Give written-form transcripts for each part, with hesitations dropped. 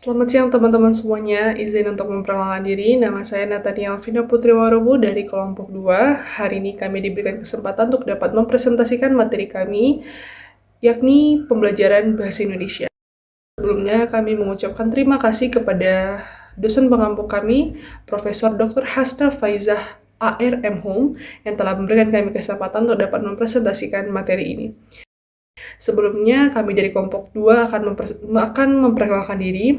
Selamat siang teman-teman semuanya, izin untuk memperkenalkan diri, nama saya Natania Alvina Putri Warubu dari kelompok 2. Hari ini kami diberikan kesempatan untuk dapat mempresentasikan materi kami, yakni pembelajaran Bahasa Indonesia. Sebelumnya kami mengucapkan terima kasih kepada dosen pengampu kami, Profesor Dr. Hasna Faizah ARM Home, yang telah memberikan kami kesempatan untuk dapat mempresentasikan materi ini. Sebelumnya, kami dari kelompok 2 akan memperkenalkan diri.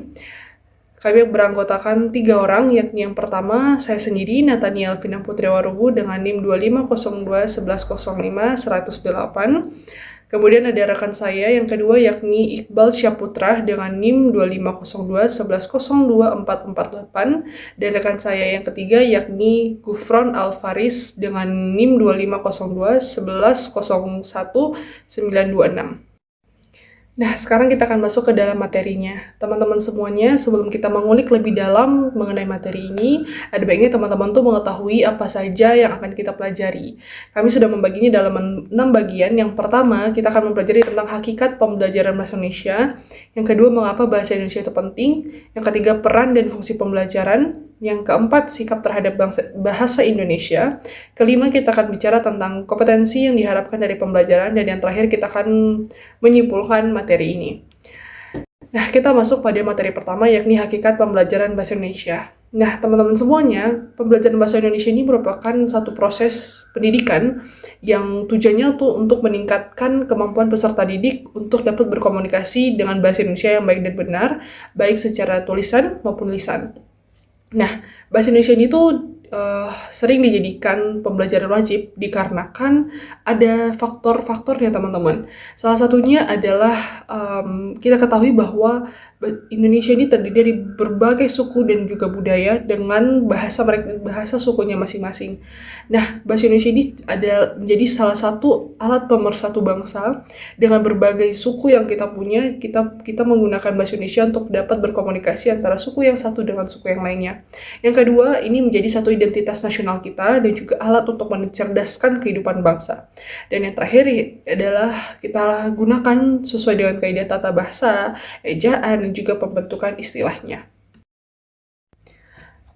Kami beranggotakan 3 orang, yakni yang pertama, saya sendiri, Natania Alvina Putri Warubu, dengan NIM 25021105-108. Kemudian ada rekan saya yang kedua, yakni Iqbal Syaputra, dengan NIM 250211024448. Dan rekan saya yang ketiga, yakni Gufron Alfaris, dengan NIM 250211010926. Nah, sekarang kita akan masuk ke dalam materinya. Teman-teman semuanya, sebelum kita mengulik lebih dalam mengenai materi ini, ada baiknya teman-teman tuh mengetahui apa saja yang akan kita pelajari. Kami sudah membaginya dalam 6 bagian. Yang pertama, kita akan mempelajari tentang hakikat pembelajaran bahasa Indonesia. Yang kedua, mengapa bahasa Indonesia itu penting. Yang ketiga, peran dan fungsi pembelajaran. Yang keempat, sikap terhadap bahasa Indonesia. Kelima, kita akan bicara tentang kompetensi yang diharapkan dari pembelajaran. Dan yang terakhir, kita akan menyimpulkan materi ini. Nah, kita masuk pada materi pertama, yakni hakikat pembelajaran bahasa Indonesia. Nah, teman-teman semuanya, pembelajaran bahasa Indonesia ini merupakan satu proses pendidikan yang tujuannya tuh untuk meningkatkan kemampuan peserta didik untuk dapat berkomunikasi dengan bahasa Indonesia yang baik dan benar, baik secara tulisan maupun lisan. Nah, bahasa Indonesia ini tuh sering dijadikan pembelajaran wajib dikarenakan ada faktor-faktornya teman-teman. Salah satunya adalah kita ketahui bahwa Indonesia ini terdiri dari berbagai suku dan juga budaya dengan bahasa sukunya masing-masing. Nah, bahasa Indonesia ini menjadi salah satu alat pemersatu bangsa. Dengan berbagai suku yang kita punya, kita menggunakan bahasa Indonesia untuk dapat berkomunikasi antara suku yang satu dengan suku yang lainnya. Yang kedua, ini menjadi satu identitas nasional kita dan juga alat untuk mencerdaskan kehidupan bangsa. Dan yang terakhir adalah kita gunakan sesuai dengan kaidah tata bahasa, ejaan, dan juga pembentukan istilahnya.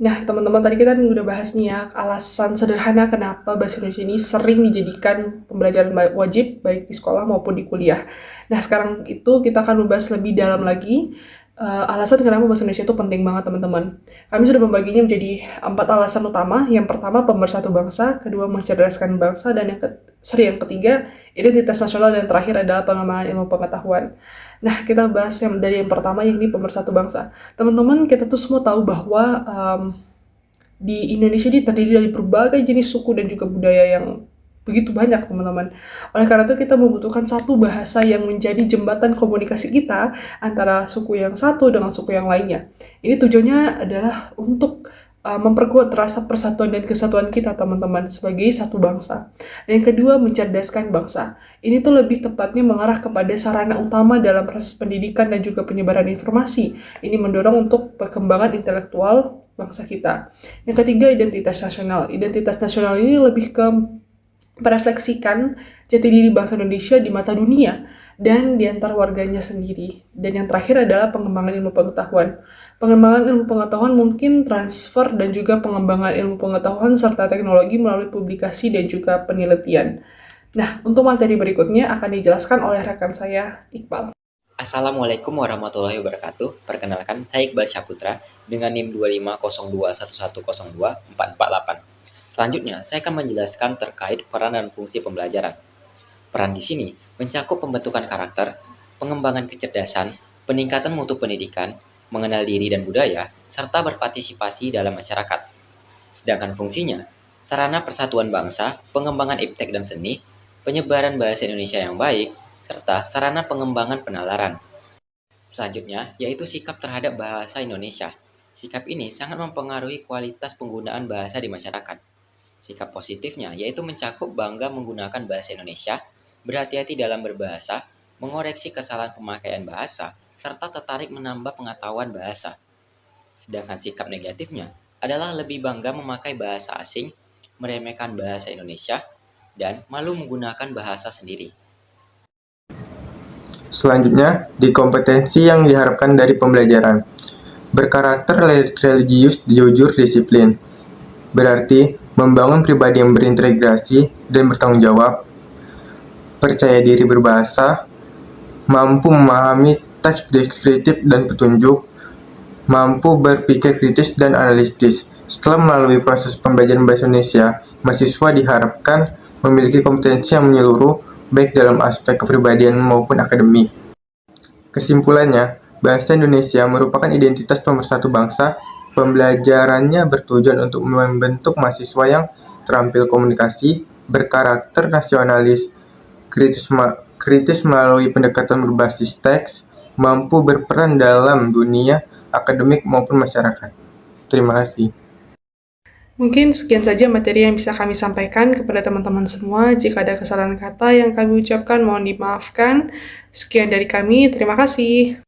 Nah, teman-teman, tadi kita udah bahas nih ya, alasan sederhana kenapa bahasa Indonesia ini sering dijadikan pembelajaran wajib, baik di sekolah maupun di kuliah. Nah, sekarang itu kita akan membahas lebih dalam lagi, alasan kenapa bahasa Indonesia itu penting banget, teman-teman. Kami sudah membaginya menjadi 4 alasan utama. Yang pertama, pemersatu bangsa, kedua, mencerdaskan bangsa, dan yang ketiga, identitas nasional, dan terakhir adalah pengembangan ilmu pengetahuan. Nah, kita bahas dari yang pertama, yakni pemersatu bangsa. Teman-teman, kita tuh semua tahu bahwa di Indonesia ini terdiri dari berbagai jenis suku dan juga budaya yang begitu banyak, teman-teman. Oleh karena itu, kita membutuhkan satu bahasa yang menjadi jembatan komunikasi kita antara suku yang satu dengan suku yang lainnya. Ini tujuannya adalah untuk memperkuat rasa persatuan dan kesatuan kita, teman-teman, sebagai satu bangsa. Dan yang kedua, mencerdaskan bangsa. Ini tuh lebih tepatnya mengarah kepada sarana utama dalam proses pendidikan dan juga penyebaran informasi. Ini mendorong untuk perkembangan intelektual bangsa kita. Yang ketiga, identitas nasional. Identitas nasional ini lebih ke merefleksikan jati diri bangsa Indonesia di mata dunia dan di antara warganya sendiri. Dan yang terakhir adalah pengembangan ilmu pengetahuan. Pengembangan ilmu pengetahuan mungkin transfer dan juga pengembangan ilmu pengetahuan serta teknologi melalui publikasi dan juga penelitian. Nah, untuk materi berikutnya akan dijelaskan oleh rekan saya, Iqbal. Assalamualaikum warahmatullahi wabarakatuh. Perkenalkan, saya Iqbal Syaputra dengan NIM 250211024448. Selanjutnya, saya akan menjelaskan terkait peran dan fungsi pembelajaran. Peran di sini mencakup pembentukan karakter, pengembangan kecerdasan, peningkatan mutu pendidikan, mengenal diri dan budaya, serta berpartisipasi dalam masyarakat. Sedangkan fungsinya, sarana persatuan bangsa, pengembangan iptek dan seni, penyebaran bahasa Indonesia yang baik, serta sarana pengembangan penalaran. Selanjutnya, yaitu sikap terhadap bahasa Indonesia. Sikap ini sangat mempengaruhi kualitas penggunaan bahasa di masyarakat. Sikap positifnya yaitu mencakup bangga menggunakan bahasa Indonesia, berhati-hati dalam berbahasa, mengoreksi kesalahan pemakaian bahasa, serta tertarik menambah pengetahuan bahasa. Sedangkan sikap negatifnya adalah lebih bangga memakai bahasa asing, meremehkan bahasa Indonesia, dan malu menggunakan bahasa sendiri. Selanjutnya, di kompetensi yang diharapkan dari pembelajaran. Berkarakter religius, jujur, disiplin. Berarti membangun pribadi yang berintegrasi dan bertanggung jawab, percaya diri berbahasa, mampu memahami teks deskriptif dan petunjuk, mampu berpikir kritis dan analitis. Setelah melalui proses pembelajaran bahasa Indonesia, mahasiswa diharapkan memiliki kompetensi yang menyeluruh, baik dalam aspek kepribadian maupun akademik. Kesimpulannya, bahasa Indonesia merupakan identitas pemersatu bangsa. Pembelajarannya bertujuan untuk membentuk mahasiswa yang terampil komunikasi, berkarakter nasionalis, kritis melalui pendekatan berbasis teks, mampu berperan dalam dunia akademik maupun masyarakat. Terima kasih. Mungkin sekian saja materi yang bisa kami sampaikan kepada teman-teman semua. Jika ada kesalahan kata yang kami ucapkan, mohon dimaafkan. Sekian dari kami, terima kasih.